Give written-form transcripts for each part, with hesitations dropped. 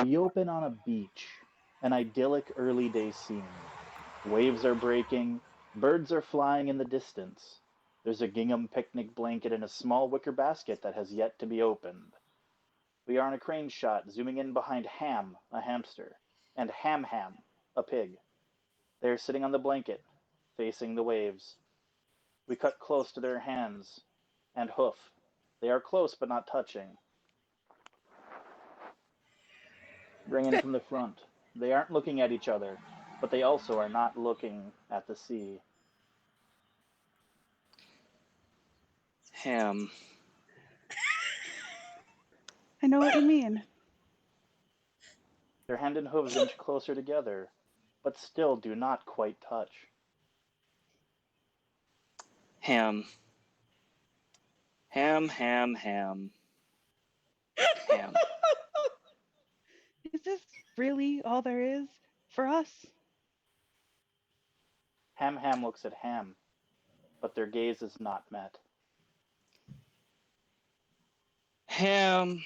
We open on a beach, an idyllic early day scene. Waves are breaking, birds are flying in the distance. There's a gingham picnic blanket in a small wicker basket that has yet to be opened. We are on a crane shot, zooming in behind Ham, a hamster, and Ham Ham, a pig. They are sitting on the blanket, facing the waves. We cut close to their hands and hoof. They are close but not touching. Bring in from the front. They aren't looking at each other, but they also are not looking at the sea. Ham. I know what you mean. Their hand and hooves inch closer together, but still do not quite touch. Ham. Ham, ham, ham. Ham. Is this really all there is for us? Ham Ham looks at Ham, but their gaze is not met. Ham.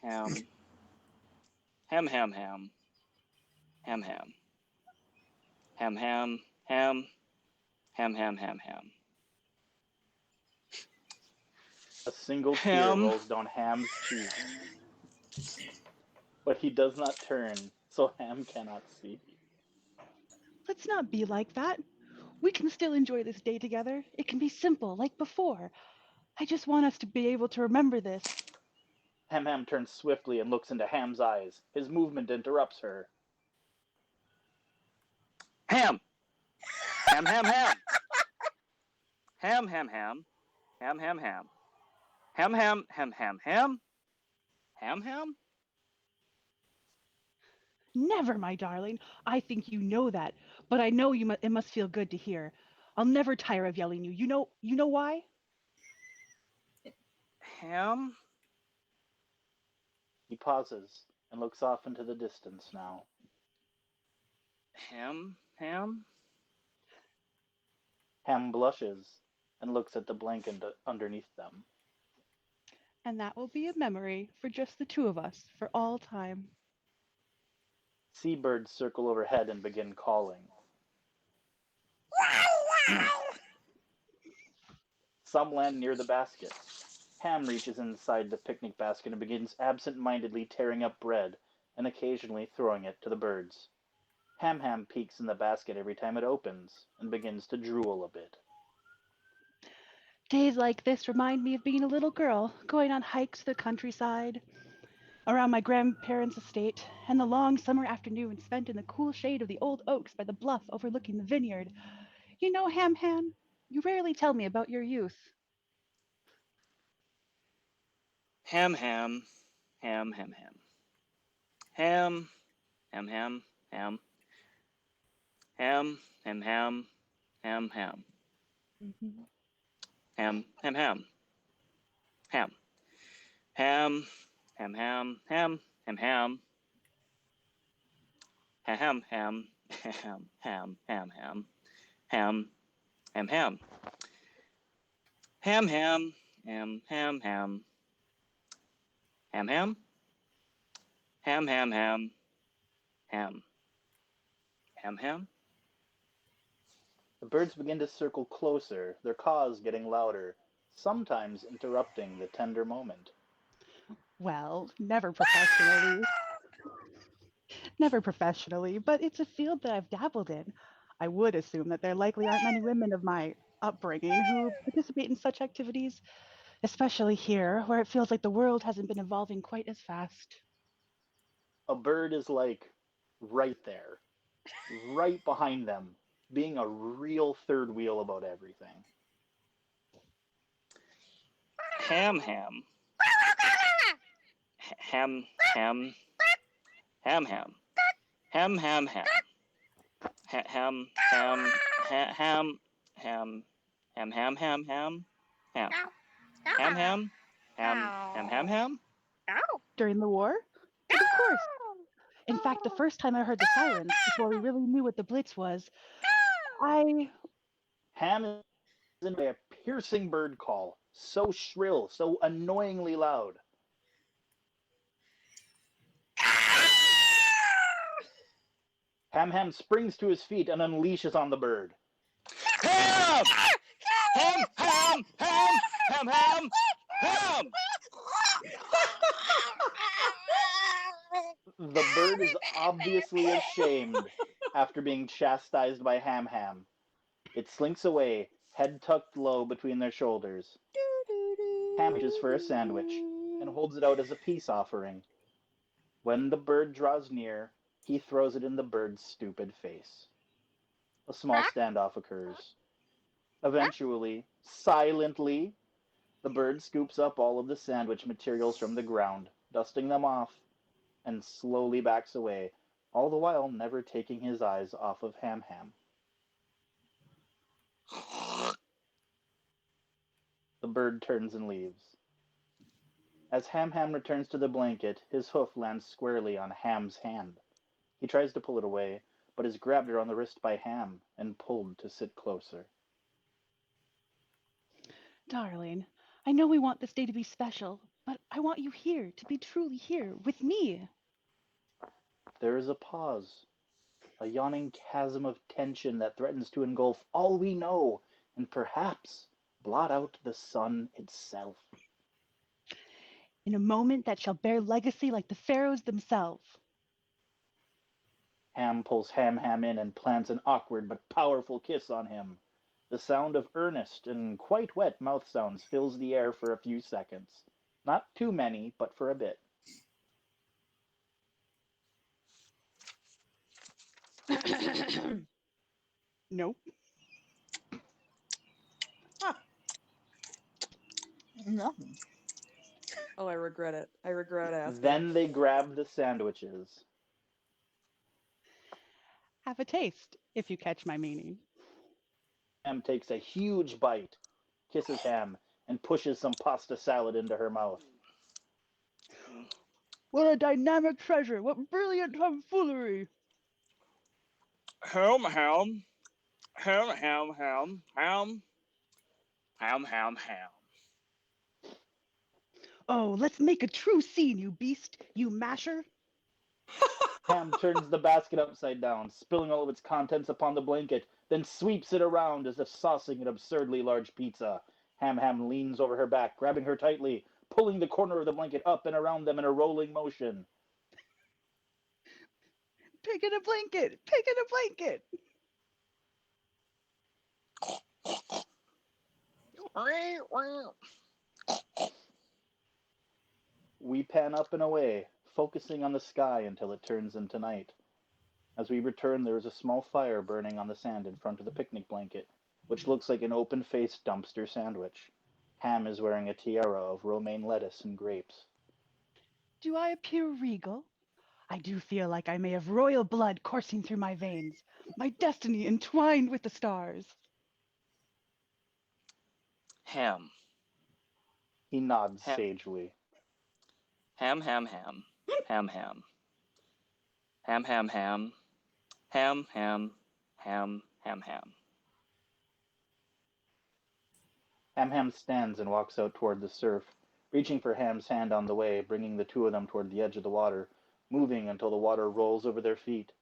Ham. Ham, ham, ham. Ham, ham. Ham, ham, ham. Ham, ham, ham, ham. A single tear Ham. rolls down Ham's cheek, but he does not turn, so Ham cannot see. Let's not be like that. We can still enjoy this day together. It can be simple, like before. I just want us to be able to remember this. Ham Ham turns swiftly and looks into Ham's eyes. His movement interrupts her. Ham. Ham, ham, ham. Ham, ham, ham. Ham, ham, ham. Ham, ham, ham, ham, ham. Ham, ham? Never, my darling. I think you know that, but I know it must feel good to hear. I'll never tire of yelling you. You know why? Ham? He pauses and looks off into the distance now. Ham? Ham? Ham blushes and looks at the blanket underneath them. And that will be a memory for just the two of us for all time. Seabirds circle overhead and begin calling. Some land near the basket. Ham reaches inside the picnic basket and begins absent-mindedly tearing up bread and occasionally throwing it to the birds. Ham Ham peeks in the basket every time it opens and begins to drool a bit. Days like this remind me of being a little girl, going on hikes to the countryside, around my grandparents' estate, and the long summer afternoon spent in the cool shade of the old oaks by the bluff overlooking the vineyard. You know, Ham Ham, you rarely tell me about your youth. Ham, ham. Ham, ham, ham. Ham. Ham, ham, ham. Ham, ham, ham. Ham, ham. Mm-hmm. Ham, ham, ham. Ham. Ham, ham, ham, ham, ham, ham. Ham, ham, ham, ham, ham, ham. Ham, ham, ham. Ham, ham, ham, ham, ham. Ham, ham. Ham, ham, ham. Ham. Ham, ham. The birds begin to circle closer, their caws getting louder, sometimes interrupting the tender moment. Well, never professionally. Never professionally, but it's a field that I've dabbled in. I would assume that there likely aren't many women of my upbringing who participate in such activities, especially here, where it feels like the world hasn't been evolving quite as fast. A bird is like right there, right behind them, being a real third wheel about everything. Ham, ham. Ham, ham. Ham, ham. Ham, ham, ham. Ham, ham, ham, ham, ham, ham, ham, ham, ham. Ham, ham, ham, ham, ham. During the war? But of course. In fact, the first time I heard the sirens, before we really knew what the Blitz was, Ham is in by a piercing bird call, so shrill, so annoyingly loud. Ham Ham springs to his feet and unleashes on the bird. Ham! Ham! Ham! Ham! Ham! Ham! Ham! The bird is obviously ashamed after being chastised by Ham Ham. It slinks away, head tucked low between their shoulders. Ham reaches for a sandwich and holds it out as a peace offering. When the bird draws near, he throws it in the bird's stupid face. A small standoff occurs. Eventually, silently, the bird scoops up all of the sandwich materials from the ground, dusting them off, and slowly backs away, all the while never taking his eyes off of Ham Ham. The bird turns and leaves. As Ham Ham returns to the blanket, his hoof lands squarely on Ham's hand. He tries to pull it away, but is grabbed around the wrist by Ham and pulled to sit closer. Darling, I know we want this day to be special, but I want you here, to be truly here, with me. There is a pause, a yawning chasm of tension that threatens to engulf all we know and perhaps blot out the sun itself. In a moment that shall bear legacy like the pharaohs themselves. Ham pulls Ham Ham in and plants an awkward but powerful kiss on him. The sound of earnest and quite wet mouth sounds fills the air for a few seconds. Not too many, but for a bit. Nope. No. Oh, I regret it. I regret asking. Then they grab the sandwiches. Have a taste, if you catch my meaning. Ham takes a huge bite, kisses Ham, and pushes some pasta salad into her mouth. What a dynamic treasure! What brilliant tomfoolery! Ham! Ham! Ham! Ham! Ham! Ham! Ham! Ham! Ham! Oh, let's make a true scene, you beast, you masher! Ham turns the basket upside down, spilling all of its contents upon the blanket, then sweeps it around as if saucing an absurdly large pizza. Ham Ham leans over her back, grabbing her tightly, pulling the corner of the blanket up and around them in a rolling motion. Pig in a blanket! Pig in a blanket! We pan up and away, focusing on the sky until it turns into night. As we return, there is a small fire burning on the sand in front of the picnic blanket, which looks like an open-faced dumpster sandwich. Ham is wearing a tiara of romaine lettuce and grapes. Do I appear regal? I do feel like I may have royal blood coursing through my veins, my destiny entwined with the stars. Ham! He nods Ham! sagely. Ham! Ham! Ham! Ham! Ham! Ham! Ham! Ham! Ham! Ham! Ham! Ham! Ham! Ham Ham stands and walks out toward the surf, reaching for Ham's hand on the way, bringing the two of them toward the edge of the water, moving until the water rolls over their feet.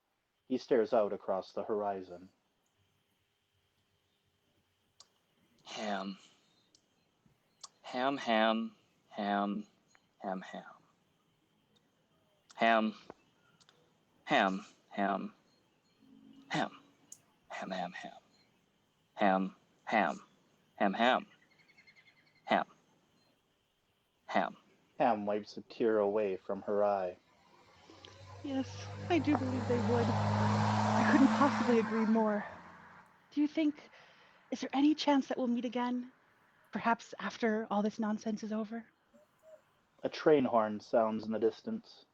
He stares out across the horizon. Ham! Ham! Ham! Ham! Ham! Ham! Ham! Ham! Ham! Ham! Ham! Ham! Ham! Ham! Ham! Ham! Ham! Ham! Ham! Ham wipes a tear away from her eye. Yes, I do believe they would. I couldn't possibly agree more. Do you think, is there any chance that we'll meet again? Perhaps after all this nonsense is over? A train horn sounds in the distance.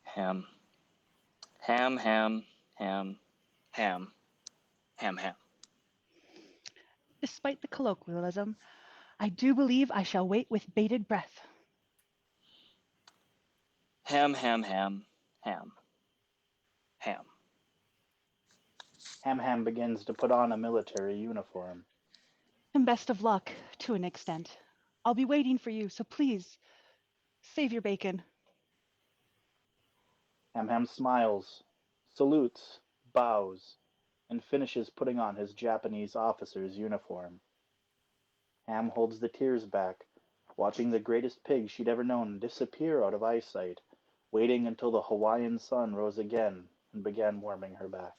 Ham! Ham! Ham! Ham! Ham! Ham! Ham! Despite the colloquialism, I do believe I shall wait with bated breath. Ham! Ham! Ham! Ham! Ham! Ham Ham begins to put on a military uniform. And best of luck, to an extent. I'll be waiting for you, so please, save your bacon. Ham Ham smiles, salutes, bows, and finishes putting on his Japanese officer's uniform. Ham holds the tears back, watching the greatest pig she'd ever known disappear out of eyesight, waiting until the Hawaiian sun rose again and began warming her back.